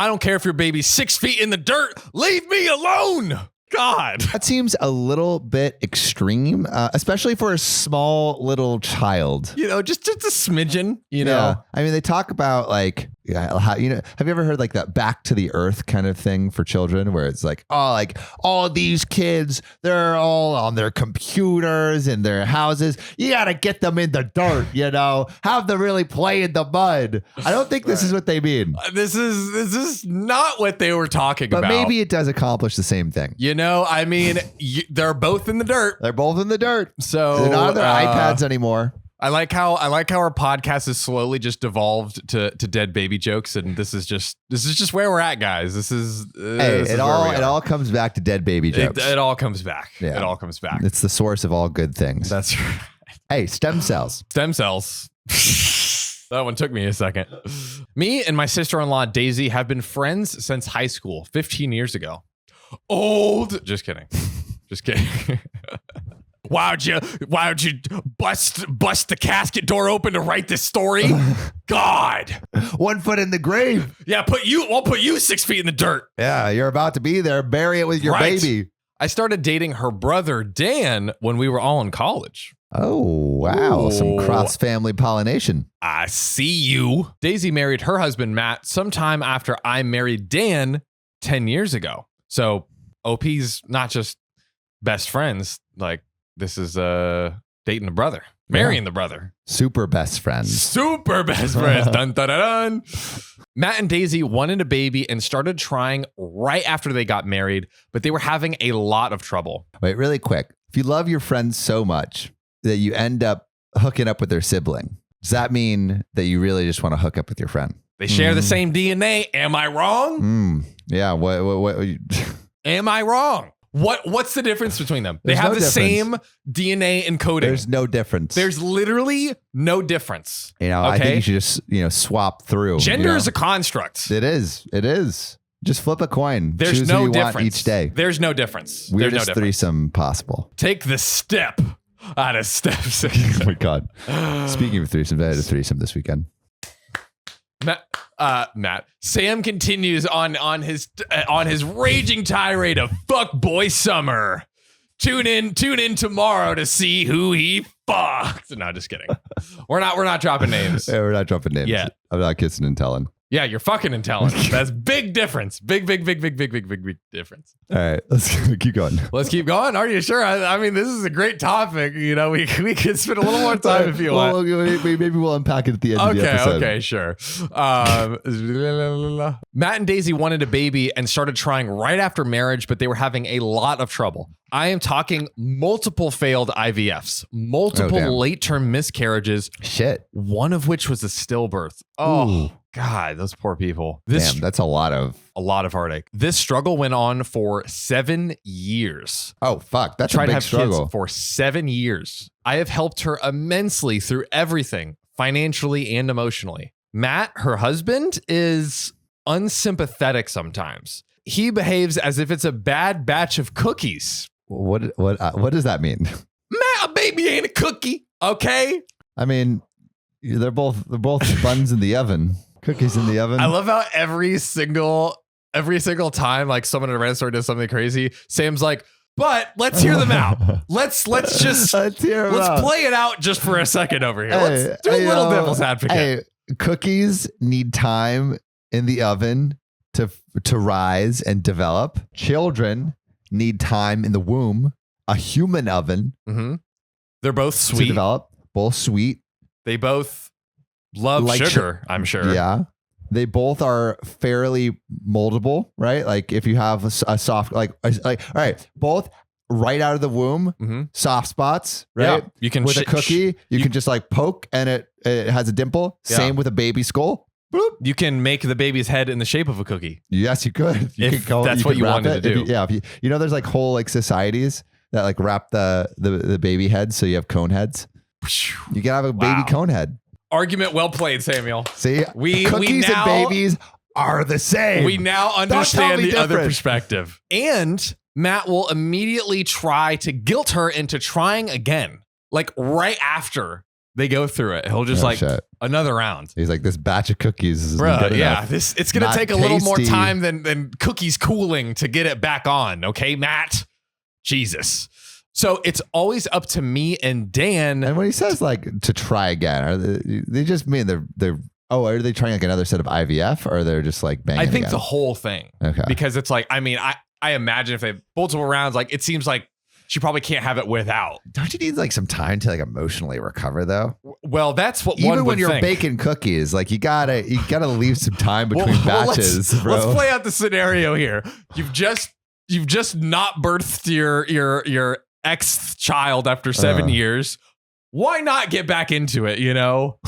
I don't care if your baby's 6 feet in the dirt. Leave me alone. God. That seems a little bit extreme, especially for a small little child. You know, just a smidgen, you know. Yeah. I mean, they talk about like, how, you know, have you ever heard like that back to the earth kind of thing for children where it's like, oh, like all these kids, they're all on their computers in their houses. You got to get them in the dirt, you know, have them really play in the mud. I don't think this is what they mean. This is not what they were talking about. But maybe it does accomplish the same thing. You know, I mean, they're both in the dirt. They're both in the dirt. So they're not on their iPads anymore. I like how our podcast has slowly just devolved to dead baby jokes, and this is just where we're at, guys. It all comes back to dead baby jokes. It all comes back. Yeah. It all comes back. It's the source of all good things. That's right. Hey, stem cells. Stem cells. That one took me a second. Me and my sister-in-law Daisy have been friends since high school, 15 years ago. Old. Just kidding. Just kidding. Why would you bust the casket door open to write this story? God. 1 foot in the grave. Yeah, I'll put you 6 feet in the dirt. Yeah, you're about to be there. Bury it with your baby. I started dating her brother, Dan, when we were all in college. Oh, wow. Ooh. Some cross-family pollination. I see you. Daisy married her husband, Matt, sometime after I married Dan 10 years ago. So OP's not just best friends. Like, this is dating the brother, marrying the brother. Super best friends. Super best friends. Dun, dun, dun, dun. Matt and Daisy wanted a baby and started trying right after they got married, but they were having a lot of trouble. Wait, really quick. If you love your friends so much that you end up hooking up with their sibling, does that mean that you really just want to hook up with your friend? They share the same DNA. Am I wrong? Yeah. What Am I wrong? What's the difference between them? They have the same DNA encoding. There's no difference. There's literally no difference. You know, okay? I think you should just, swap through. Gender is a construct. It is. Just flip a coin. There's Choose no who you difference want each day. There's no difference. Weirdest There's no difference. threesome possible. Take the step out of step 6. Oh my God. Speaking of threesome, I had a threesome this weekend. Matt. Sam continues on his raging tirade of fuck boy summer. Tune in tomorrow to see who he fucked. No, just kidding. We're not dropping names. Yeah, we're not dropping names. Yeah. I'm not kissing and telling. Yeah, you're fucking and telling. That's big difference. Big difference. All right, let's keep going. Let's keep going. Are you sure? I mean, this is a great topic. You know, we could spend a little more time if you want. Maybe we'll unpack it at the end of the episode. Okay, sure. Matt and Daisy wanted a baby and started trying right after marriage, but they were having a lot of trouble. I am talking multiple failed IVFs, multiple late-term miscarriages. Shit. One of which was a stillbirth. Oh. Ooh. God, those poor people. Damn, that's a lot of heartache. This struggle went on for 7 years. Oh, fuck. That's a big struggle. For 7 years. I have helped her immensely through everything, financially and emotionally. Matt, her husband, is unsympathetic sometimes. He behaves as if it's a bad batch of cookies. What does that mean? Matt, a baby ain't a cookie, okay? I mean, they're both buns in the oven. Cookies in the oven. I love how every single time like someone in a random store does something crazy, Sam's like, but let's hear them out. Let's play it out just for a second over here. Let's do a little devil's advocate. Hey, cookies need time in the oven to rise and develop. Children need time in the womb, a human oven. Mm-hmm. They're both sweet. To develop, both sweet. They both love sugar, I'm sure. Yeah. They both are fairly moldable, right? Like if you have a soft, all right, both right out of the womb, soft spots, right? Yeah, you can with a cookie, you can just like poke and it has a dimple. Yeah. Same with a baby skull. Boop. You can make the baby's head in the shape of a cookie. Yes, you could. That's what you wanted to do. There's like whole like societies that like wrap the baby head so you have cone heads. You can have a baby cone head. Argument well played, Samuel. See, cookies and babies are the same. We now understand the other perspective. And Matt will immediately try to guilt her into trying again. Like right after they go through it. He'll just shit. another round. He's like, this batch of cookies is Bro, good yeah, enough. it's gonna Not take a little more tasty. time than cookies cooling to get it back on. Okay, Matt. Jesus. So it's always up to me and Dan. And when he says like to try again, are they just mean they're are they trying like another set of IVF, or they're just like banging? I think again? the whole thing. Okay. Because it's like, I mean, I imagine if they have multiple rounds, like it seems like she probably can't have it without. Don't you need like some time to like emotionally recover though? Well, that's what Even one when would you're think. baking cookies, like you gotta leave some time between batches, bro. Let's play out the scenario here. You've just not birthed your ex child after 7 years. Why not get back into it? You know,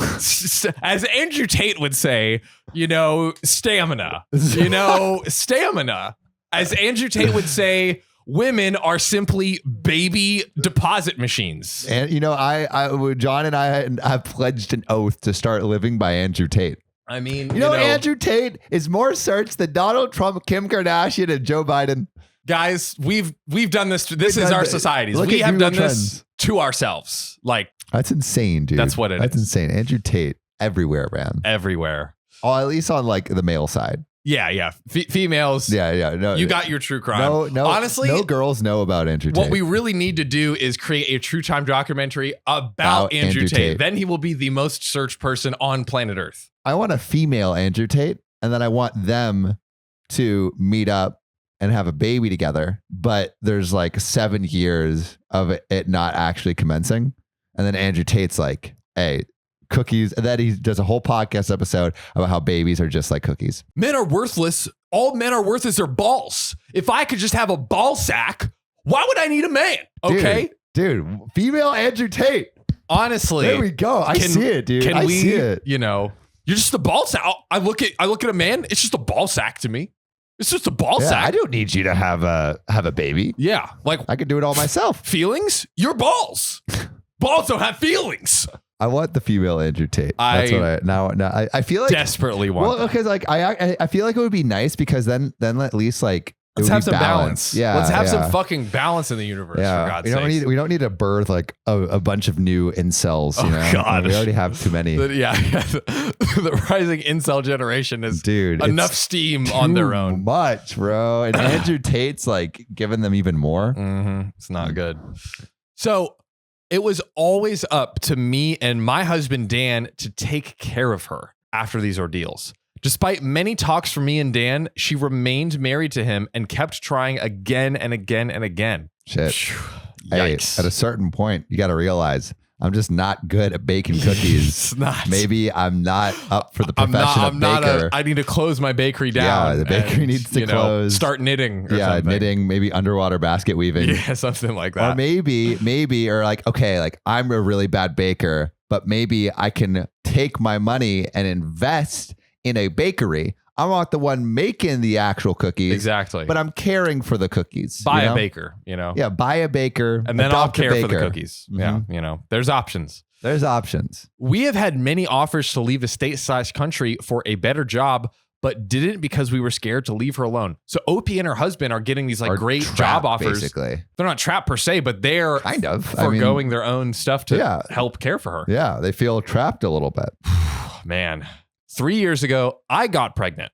as Andrew Tate would say, you know, stamina. You know, stamina. As Andrew Tate would say, women are simply baby deposit machines. And you know, John and I have pledged an oath to start living by Andrew Tate. I mean, you know, Andrew Tate is more searched than Donald Trump, Kim Kardashian, and Joe Biden. Guys, we've done this. This is our societies. We have done this to ourselves. Like, that's insane, dude. That's what it is. That's insane. Andrew Tate everywhere, man. Everywhere. Oh, at least on like the male side. Yeah. Females. Yeah. No, you got your true crime. No. Honestly, no girls know about Andrew Tate. What we really need to do is create a true time documentary about Andrew Tate. Then he will be the most searched person on planet Earth. I want a female Andrew Tate, and then I want them to meet up and have a baby together. But there's like 7 years of it not actually commencing. And then Andrew Tate's like, hey, cookies. And then he does a whole podcast episode about how babies are just like cookies. Men are worthless. All men are worth is their balls. If I could just have a ball sack, why would I need a man? Okay. Dude, female Andrew Tate. Honestly. There we go. I see it, dude. I see it. You know, you're just a ball sack. I look at a man. It's just a ball sack to me. It's just a ball sack. I don't need you to have a baby. Yeah. Like, I could do it all myself. Feelings? Your balls. Balls don't have feelings. I want the female Andrew Tate. That's what I feel like desperately want. Well, because like I feel like it would be nice because then at least like let's have some balance. Yeah, let's have some fucking balance in the universe. Yeah, for God's sake. We don't need to birth like a bunch of new incels. You know, God, we already have too many. The rising incel generation is enough steam on their own. Much, bro. And Andrew Tate's like giving them even more. Mm-hmm. It's not good. So. It was always up to me and my husband, Dan, to take care of her after these ordeals. Despite many talks from me and Dan, she remained married to him and kept trying again and again and again. Shit. Yikes. Hey, at a certain point, you got to realize I'm just not good at baking cookies. Maybe I'm not up for the profession of baker. I need to close my bakery down. Yeah, the bakery needs to close. Start knitting or something. Knitting, maybe underwater basket weaving. Yeah, something like that. Or maybe, or like, okay, like I'm a really bad baker, but maybe I can take my money and invest in a bakery. I'm not the one making the actual cookies. Exactly. But I'm caring for the cookies. Buy a baker, you know? Yeah, buy a baker. And then I'll care for the cookies. Mm-hmm. Yeah, you know, there's options. There's options. We have had many offers to leave a state-sized country for a better job, but didn't because we were scared to leave her alone. So OP and her husband are getting these like great job offers. Basically. They're not trapped per se, but they're kind of foregoing their own stuff to help care for her. Yeah, they feel trapped a little bit. Man, 3 years ago, I got pregnant.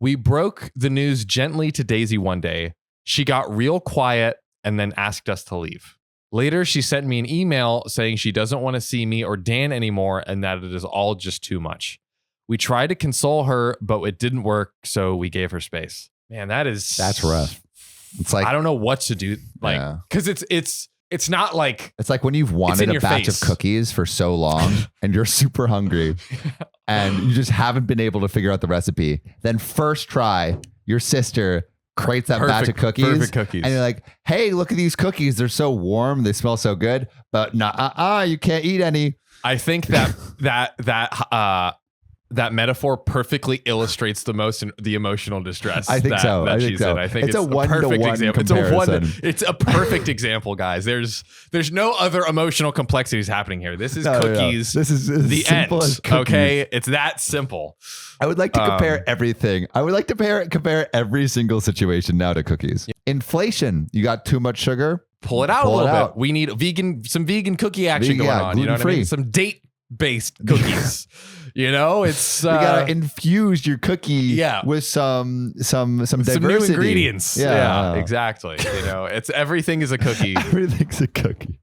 We broke the news gently to Daisy one day. She got real quiet and then asked us to leave. Later, she sent me an email saying she doesn't want to see me or Dan anymore and that it is all just too much. We tried to console her, but it didn't work, so we gave her space. Man, that's rough. It's like I don't know what to do. Like, because it's not like it's like when you've wanted a batch of cookies for so long and you're super hungry and you just haven't been able to figure out the recipe. Then first try, your sister creates that batch of cookies. Perfect cookies. And you're like, hey, look at these cookies. They're so warm. They smell so good. But you can't eat any. I think that metaphor perfectly illustrates the emotional distress. I think so. I think it's a perfect example. It's a perfect example, guys. There's no other emotional complexities happening here. This is cookies. This is the end. Okay, it's that simple. I would like to compare everything. I would like to compare every single situation now to cookies. Inflation. You got too much sugar. Pull it out a little bit. We need some vegan cookie action going on. You know what I mean? Some date based cookies. You know, it's you gotta infuse your cookie with some diversity. Some new ingredients. Yeah, exactly. You know, it's everything is a cookie. Everything's a cookie.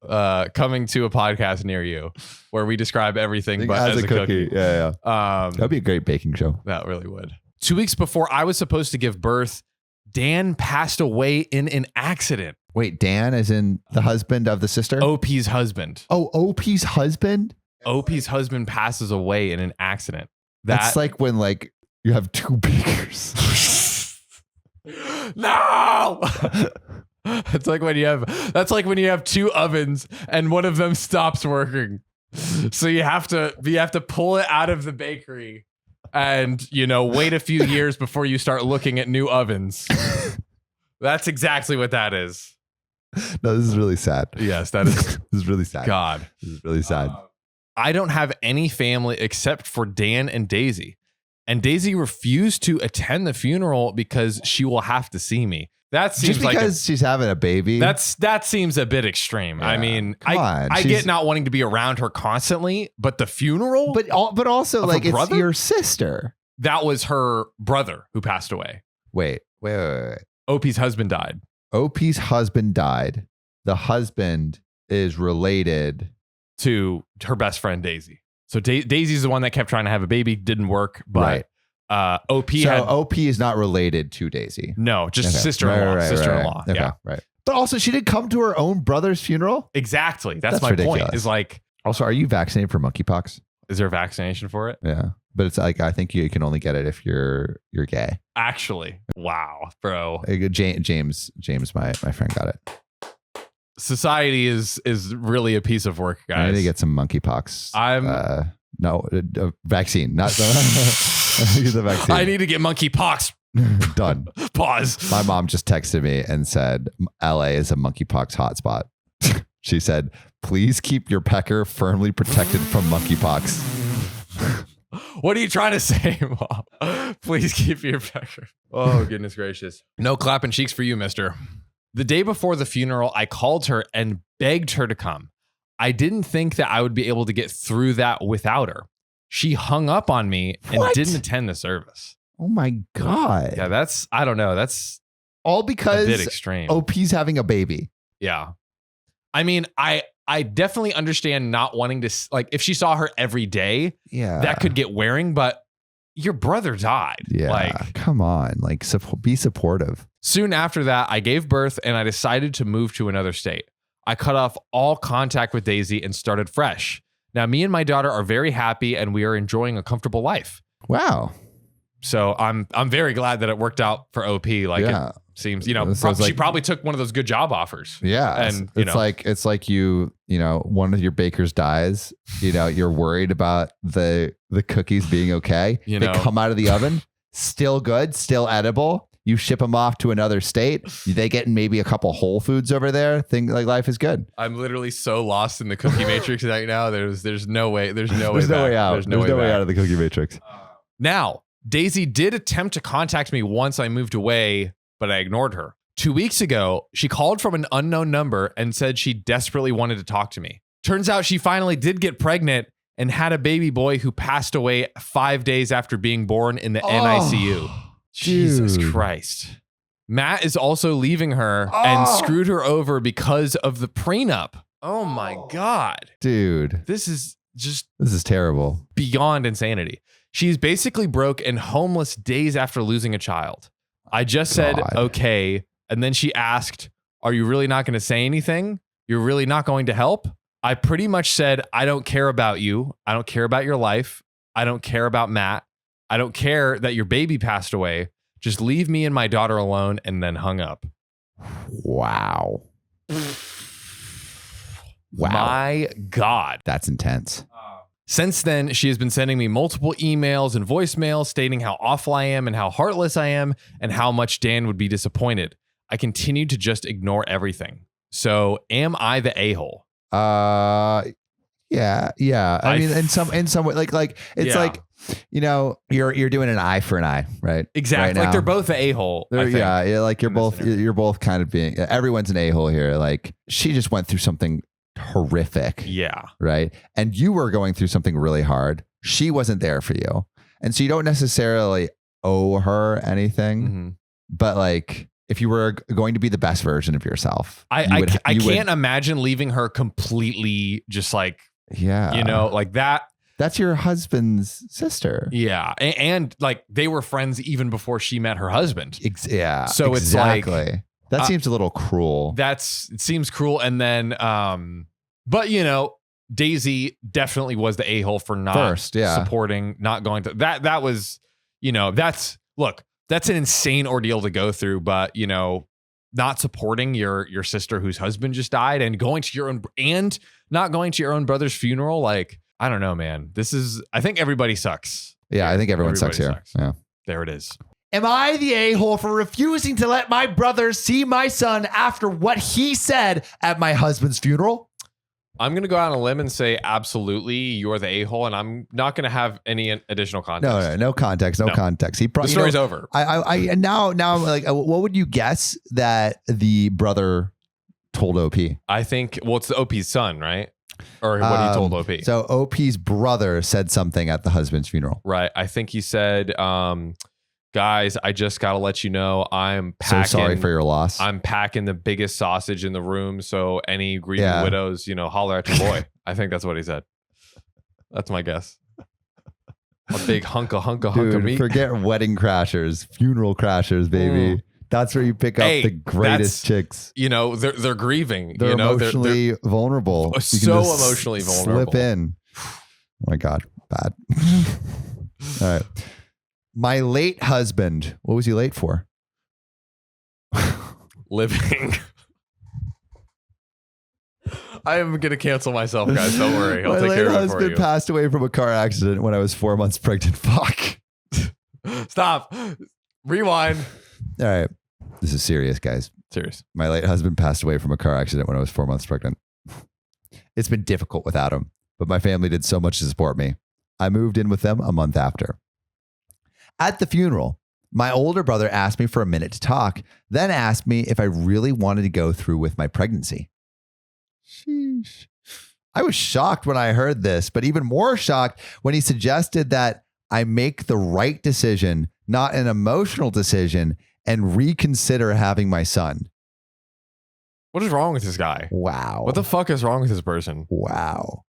Coming to a podcast near you where we describe everything but as a cookie. Yeah. That'd be a great baking show. That really would. 2 weeks before I was supposed to give birth, Dan passed away in an accident. Wait, Dan as in the husband of the sister? OP's husband. Oh, OP's husband? OP's husband passes away in an accident. That's like when like you have two bakers. No. That's like when you have two ovens and one of them stops working. So you have to pull it out of the bakery and, you know, wait a few years before you start looking at new ovens. That's exactly what that is. No, this is really sad. Yes, that is. This is really sad. God. This is really sad. I don't have any family except for Dan and Daisy. And Daisy refused to attend the funeral because she will have to see me. That seems just because she's having a baby. That seems a bit extreme. Yeah, I mean, I get not wanting to be around her constantly, but the funeral, but also like it's your sister. That was her brother who passed away. Wait. OP's husband died. OP's husband died. The husband is related to her best friend Daisy. So Daisy's the one that kept trying to have a baby, didn't work, but OP OP is not related to Daisy. No, just sister-in-law. Sister-in-law. Okay, yeah. Right. But also she did come to her own brother's funeral? Exactly. That's my ridiculous. point. Is like, also, are you vaccinated for monkeypox? Is there a vaccination for it? Yeah. But it's like I think you can only get it if you're gay. Actually. Wow, bro. James, my friend got it. Society is really a piece of work, guys. I need to get some monkeypox. Vaccine, not the vaccine. I need to get monkeypox. Done. Pause. My mom just texted me and said, LA is a monkeypox hotspot. She said, please keep your pecker firmly protected from monkeypox. What are you trying to say, Mom? Please keep your pecker. Oh, goodness gracious. No clapping cheeks for you, mister. The day before the funeral, I called her and begged her to come. I didn't think that I would be able to get through that without her. She hung up on me and didn't attend the service. Oh my God. Yeah, I don't know. That's all because a bit extreme. OP's having a baby. Yeah. I mean, I definitely understand not wanting to, like, if she saw her every day, that could get wearing, but your brother died. Yeah. Like, come on. Like, be supportive. Soon after that, I gave birth and I decided to move to another state. I cut off all contact with Daisy and started fresh. Now, me and my daughter are very happy and we are enjoying a comfortable life. Wow. So I'm very glad that it worked out for OP. Like, it seems, you know, she probably took one of those good job offers. Yeah. And it's like you know, one of your bakers dies, you know, you're worried about the cookies being okay. They come out of the oven, still good, still edible. You ship them off to another state. They get maybe a couple Whole Foods over there. Think like life is good. I'm literally so lost in the cookie matrix right now. There's no way. There's no way out. There's no way out of the cookie matrix. Now, Daisy did attempt to contact me once I moved away, but I ignored her. 2 weeks ago, she called from an unknown number and said she desperately wanted to talk to me. Turns out she finally did get pregnant and had a baby boy who passed away 5 days after being born in the NICU. Jesus Christ. Matt is also leaving her and screwed her over because of the prenup. Oh my God. Dude. This is terrible. Beyond insanity. She's basically broke and homeless days after losing a child. I just said, okay. And then she asked, are you really not going to say anything? You're really not going to help? I pretty much said, I don't care about you. I don't care about your life. I don't care about Matt. I don't care that your baby passed away. Just leave me and my daughter alone, and then hung up. Wow. My God. That's intense. Since then, she has been sending me multiple emails and voicemails stating how awful I am and how heartless I am and how much Dan would be disappointed. I continue to just ignore everything. So am I the a-hole? Yeah. I mean, in some way, like it's like, you know, you're doing an eye for an eye, right? Exactly. Right like they're both the a-hole. Yeah. Like you're both kind of being, everyone's an a-hole here. Like she just went through something horrific. Yeah. Right. And you were going through something really hard. She wasn't there for you. And so you don't necessarily owe her anything. Mm-hmm. But like, if you were going to be the best version of yourself, I can't imagine leaving her completely just like, yeah, you know, like that. That's your husband's sister. Yeah. And like they were friends even before she met her husband. Yeah. So exactly. It's like, that seems a little cruel. It seems cruel. And then, but you know, Daisy definitely was the a-hole for not supporting, not going to that was, you know, that's an insane ordeal to go through, but you know, not supporting your sister whose husband just died and not going to your own brother's funeral. Like, I don't know, man. I think everybody sucks. Yeah. I think everyone sucks here. Yeah. There it is. Am I the a-hole for refusing to let my brother see my son after what he said at my husband's funeral? I'm going to go out on a limb and say, absolutely, you're the a-hole, and I'm not going to have any additional context. No context. No context. The story's over. Now I'm like, what would you guess that the brother told OP? I think, it's the OP's son, right? Or what he told OP. So OP's brother said something at the husband's funeral. Right. I think he said, guys, I just got to let you know I'm packing. So sorry for your loss. I'm packing the biggest sausage in the room. So any grieving widows, you know, holler at your boy. I think that's what he said. That's my guess. A big hunk of meat. Forget wedding crashers, funeral crashers, baby. That's where you pick up the greatest chicks. You know, they're grieving. They're emotionally they're vulnerable. So emotionally vulnerable. Slip in. Oh my God. Bad. All right. My late husband. What was he late for? Living. I am going to cancel myself, guys. Don't worry. I'll take care of it for you. My late husband passed away from a car accident when I was 4 months pregnant. Fuck. Stop. Rewind. All right. This is serious, guys. Serious. My late husband passed away from a car accident when I was 4 months pregnant. It's been difficult without him, but my family did so much to support me. I moved in with them a month after. At the funeral, my older brother asked me for a minute to talk, then asked me if I really wanted to go through with my pregnancy. Sheesh. I was shocked when I heard this, but even more shocked when he suggested that I make the right decision, not an emotional decision, and reconsider having my son. What is wrong with this guy? Wow. What the fuck is wrong with this person? Wow.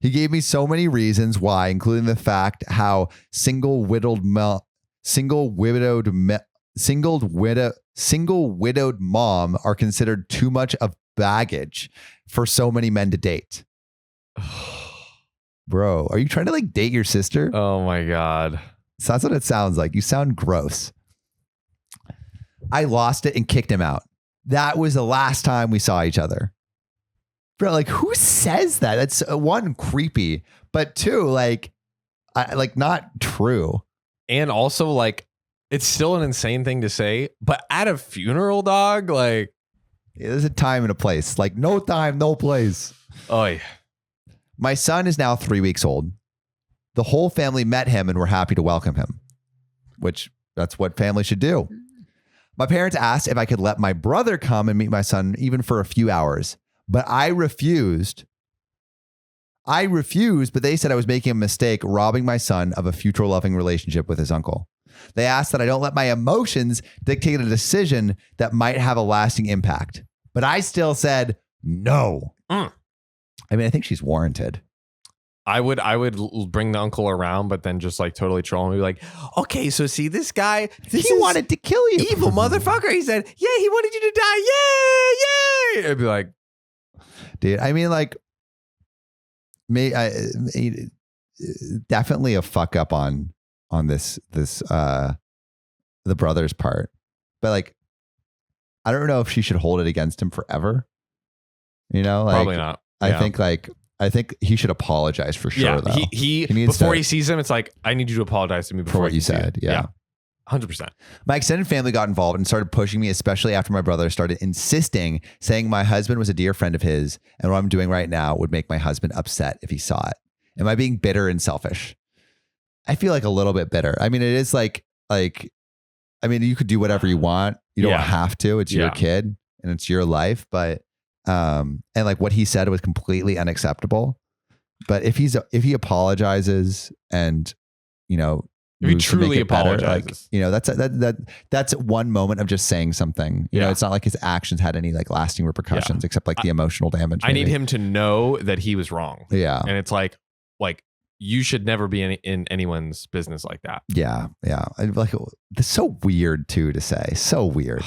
He gave me so many reasons why, including the fact how single widowed mom are considered too much of baggage for so many men to date. Bro, are you trying to like date your sister? Oh my God. So that's what it sounds like. You sound gross. I lost it and kicked him out. That was the last time we saw each other. Bro, like who says that? That's one, creepy, but two, like not true. And also like, it's still an insane thing to say, but at a funeral, dog, like. Yeah, there's a time and a place. Like no time, no place. Oh yeah. My son is now 3 weeks old. The whole family met him and were happy to welcome him, which that's what family should do. My parents asked if I could let my brother come and meet my son even for a few hours, but I refused. But they said I was making a mistake robbing my son of a future loving relationship with his uncle. They asked that I don't let my emotions dictate a decision that might have a lasting impact. But I still said no. I mean, I think she's warranted. I would bring the uncle around, but then just like totally troll him and be like, okay, so see this guy, he wanted to kill you. Evil motherfucker. He said, yeah, he wanted you to die. Yay, yay. I'd be like, dude, I mean, like, definitely a fuck up on this the brother's part, but like, I don't know if she should hold it against him forever. You know, like, probably not. I think he should apologize for sure. Yeah, though he before he sees him, it's like, I need you to apologize to me before what you said. Yeah. 100%. My extended family got involved and started pushing me, especially after my brother started insisting, saying my husband was a dear friend of his, and what I'm doing right now would make my husband upset if he saw it. Am I being bitter and selfish? I feel like a little bit bitter. I mean, it is like, I mean, you could do whatever you want. You don't have to. It's your kid and it's your life. But And like what he said was completely unacceptable. But if he apologizes and, you know, If he moves to make truly it better, apologizes. like, you know, that's one moment of just saying something. You know, it's not like his actions had any like lasting repercussions except like the emotional damage. I need him to know that he was wrong. Yeah. And it's like you should never be in anyone's business like that. Yeah. Yeah. And like, it's so weird too to say. So weird.